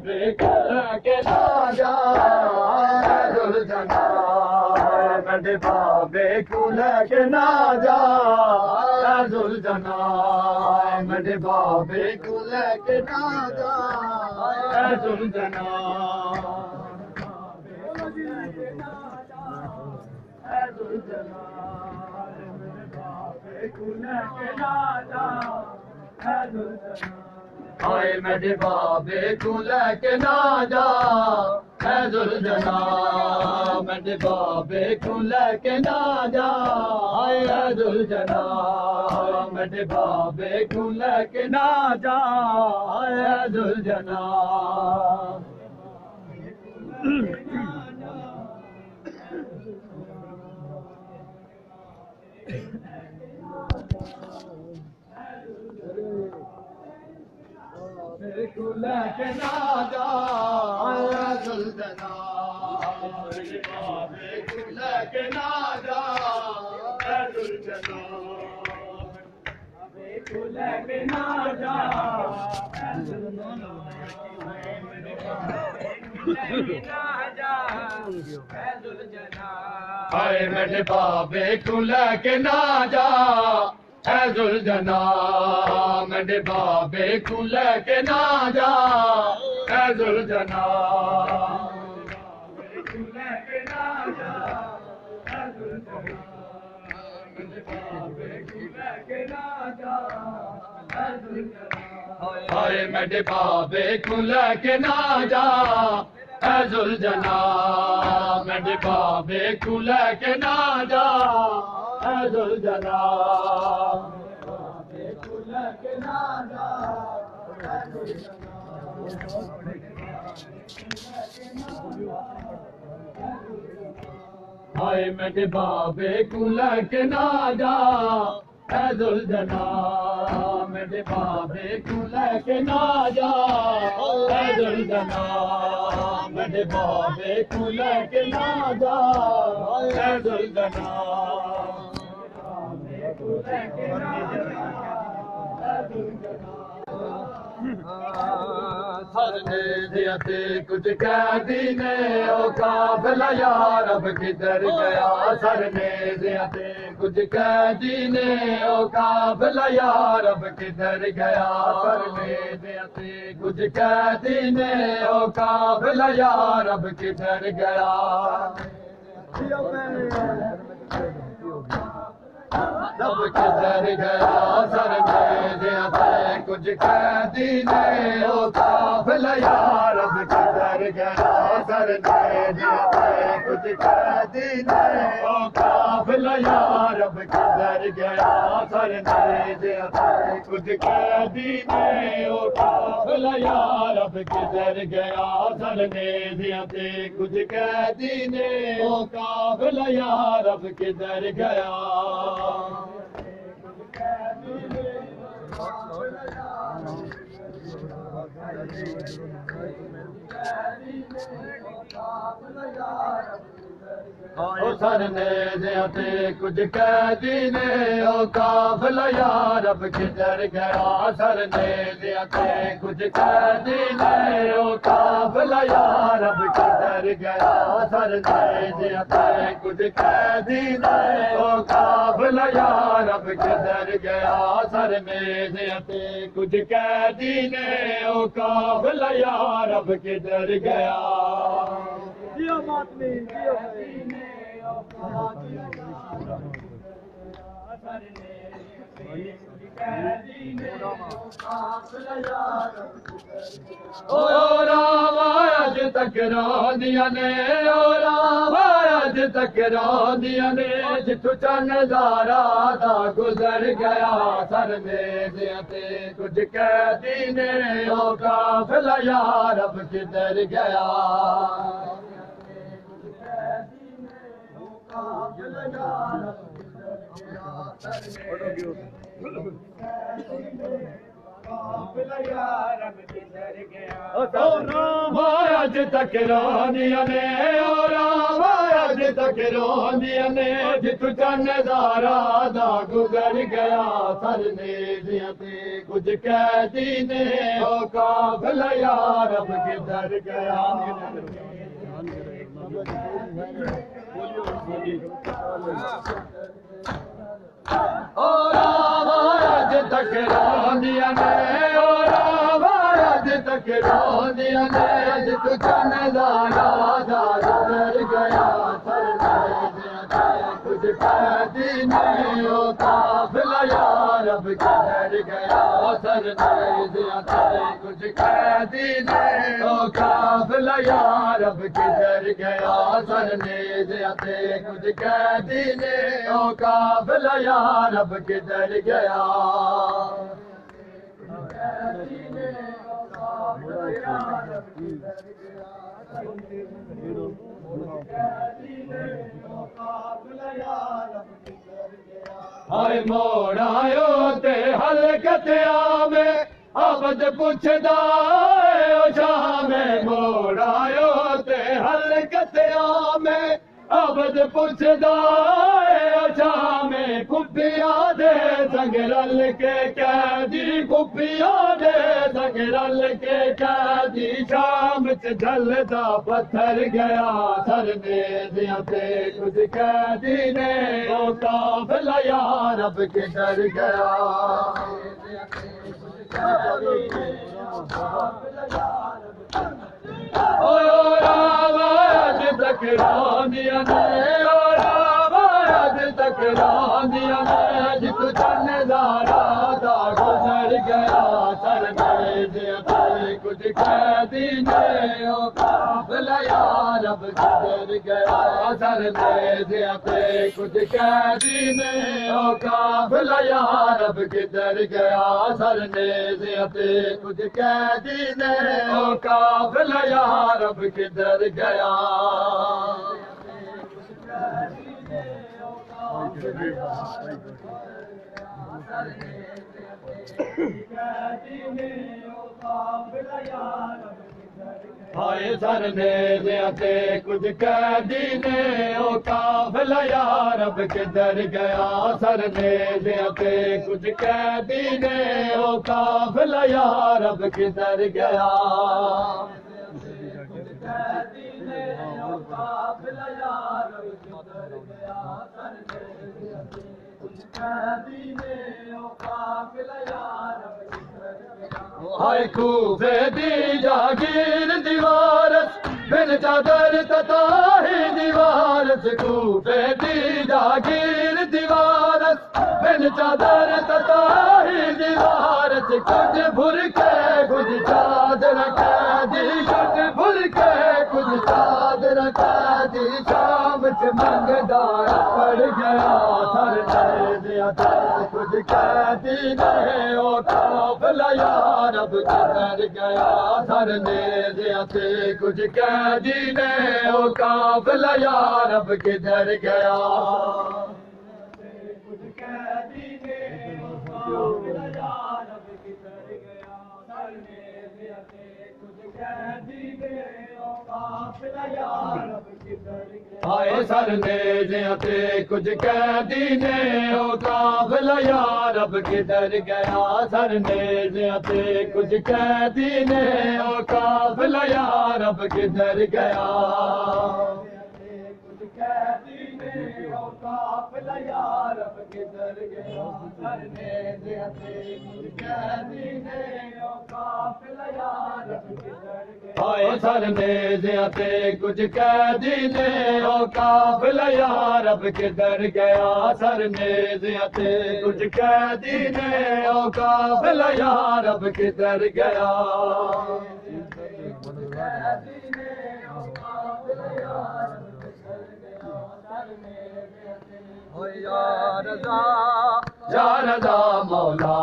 बाबे को लेके ना जा दुल्हना मेरे बाबे को लेके ना जा दुल्हना मेरे बाबे को लेके ना जा दुल्हना हाय मेरे बाबे को लेके ना जा है दुल्हना मेरे बाबे को लेके ना जा हाय है दुल्हना मेरे बाबे को लेके ना जा हाय है दुल्हना को लेके ना जा दुल्हना मेरे बाबे को लेके ना जा दुल्हना को लेके ना जा हाय मेरे बाबे को लेके ना जा है दुल्हना मेरे बाबे को लेके ना जा है दुल्हना हाय मेरे बाबे को लेके ना जा है दुल्हना मेरे बाबे को लेके ना जा है दुल्हना हाय मेरे बाबे को लेके ना जा है दुल्हना मेरे बाबे को लेके ना जा है दुल्हना मेरे बाबे को लेके ना जा है दुल्हना सरने दिया थे कुछ कैदी ने ओ काफिला यार अब किधर गया सरने दिया थे कुछ कैदी ने ओ काफिला यार अब किधर गया सरने दिया थे कुछ कैदी ने ओ काफिला यार अब किधर गया अब किधर गया सरने दिया थे कुछ कैदी ने ओ काफिला यार अब किधर गया सरने दिया थे कुछ कैदी ने ओ काफिला यार अब किधर गया सरने दिया थे कुछ कैदी ने ओ काफिला यार अब किधर गया सरने दिया थे कुछ कैदी ने ओ काफिला यार अब किधर गया ओ सरने दिया थे कुछ कैदी ने ओ काफिला यार अब किधर गया सरने दिया थे कुछ कैदी ने ओ काफिला यार अब किधर गया सरने दिया थे कुछ कैदी ने ओ काफिला यार अब किधर गया सरने दिया थे कुछ कैदी ने ओ काफिला यार अब किधर गया जियो मातमी जियो ओ राम आज तक दिया ने ओ राम आज तक दिया ने जिथु चनदारा दा गुजर गया सरने दिया थे कुछ कैदी ने ओ काफिला यार अब किधर गया आज तक रानिया ने ओ राम आज तक रोंदियां ने जित चन दारा दा गुजर गया सरने दिया ते कुछ कैदी ने ओ काफिला यार अब किधर गया आज तक रोंदिया ने आज तक रोंदिया ने जित चन दारा दा गुजर गया कुछ कैदी ने ओ काफिला यार अब किधर गया सरने दिया कुछ कैदी ने ओ काफिला यार अब किधर गया सरने दिया कुछ कैदी ने ओ काफिला यार अब किधर गया हाय मोड़ आयो ते हलकतिया में अबद पुछदा ओ शाम मोड़ आयो ते हलकतिया में अबद पुछदा ओ शाम कुपिया दे संग रल के कैदी कुपिया दे संग रल के कैदी शाम च ढलदा पत्थर गया सरने दिया ते कुछ कैदी ने ओ काफिला यार अब किधर गया ओ राम आज तक रोंदिया ने ओ राम आज तक रोंदिया ने जित चन दारा दा गुजर गया सरने दिया ते कुछ कैदी ने ओ काफिला यार अब किधर गया सरने दिया ते कुछ कैदी ने ओ काफिला यार अब किधर गया सरने दिया ते कुछ कैदी ने ओ काफिला यार अब किधर गया हाय सरने दिया ते कुछ कैदी ने ओ काफिला यार अब किधर गया सरने दिया ते कुछ कैदी ने ओ काफिला यार अब किधर गया हाय खूफे दी जागीर दीवारस बिन चादर तताही दीवारस खूफे दी जागीर दीवारस बिन चादर तताही दीवारस कुछ भुर के कुछ चादर कैदी कुछ भुर के कुछ चादर कैदी शाम च मंगदार पड़ गया सरने दिया कुछ कैदी ने ओ काफिला यार अब किधर गया सरने दिया कुछ कैदी ने ओ काफिला यार अब किधर गया कुछ कैदी ने ओ काफिला यार अब किधर गया सरने दिया कुछ कैदी ने ओ काफिला यार अब किधर गया हाय सरने दिया कुछ कैदी ने ओ काफिला यार अब किधर गया सरने दिया कुछ कैदी ने ओ काफिला यार अब किधर गया कुछ कैदी ने ओ काफिला यार अब किधर गया सरने दिया कुछ कैदी ने ओ काफिला यार अब किधर गया हाय सरने दिया कुछ कैदी ने ओ काफिला यार अब किधर गया सरने दिया कुछ कैदी ने ओ काफिला यार अब किधर गया या रज़ा मौला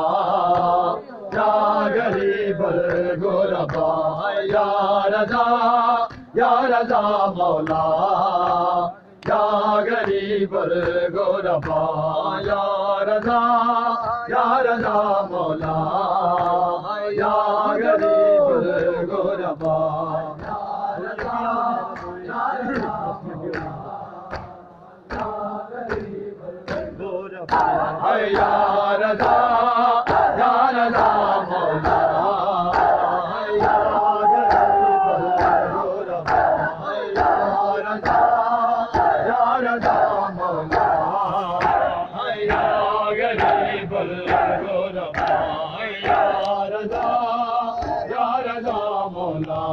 या गरीब गुरबा या रज़ा मौला या गरीब गुरबा या रज़ा मौला या गरीब गुरबा या रज़ा मौला या गरीब गुरबा या रज़ा मौला या गरीब गुरबा या रज़ा मौला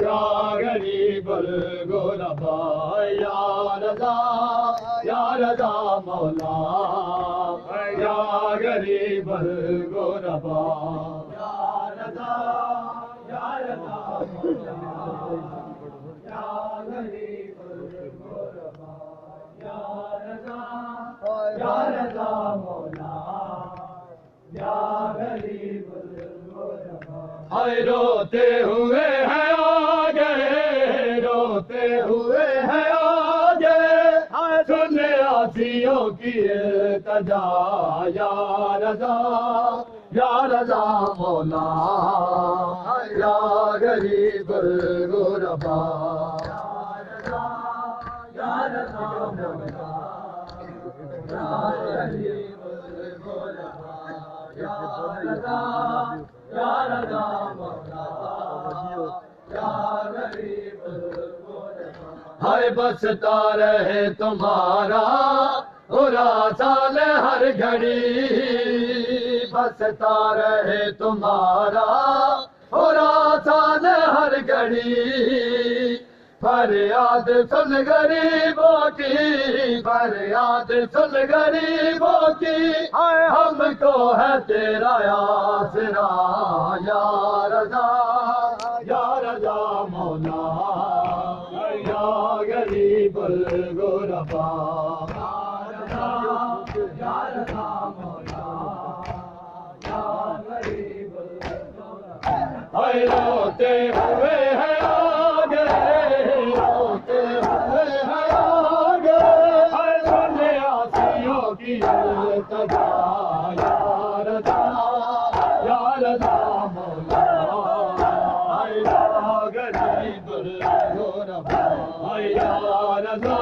या गरीब गुरबा या रज़ा मौला या गरीब गुरबा या रज़ा मौला या गरीब गुरबा या रज़ा मौला या गरीब गुरबा। हाय रोते हुए हैं आगे, रोते हुए हैं आगे, सुन आसियों की इल्तिजा या रज़ा मौला या गरीब गुरबा या रज़ा मौला या गरीब गुरबा या रज़ा मौला या गरीब गुरबा। हाय बसता रहे तुम्हारा बुरा साल हर घड़ी, बसता रहे तुम्हारा बुरा साल हर घड़ी, फरियाद सुन गरीबों की, फरियाद सुन गरीबों की, हमको है तेरा आसरा या रज़ा मौला या गरीब गुरबा या रज़ा मौला या गरीब गुरबा। हाय रोते हुए हैं आगे, रोते हुए हैं आगे, हाय सुन आसियों की इल्तिजा या रज़ा मौला या गरीब गुरबा या रज़ा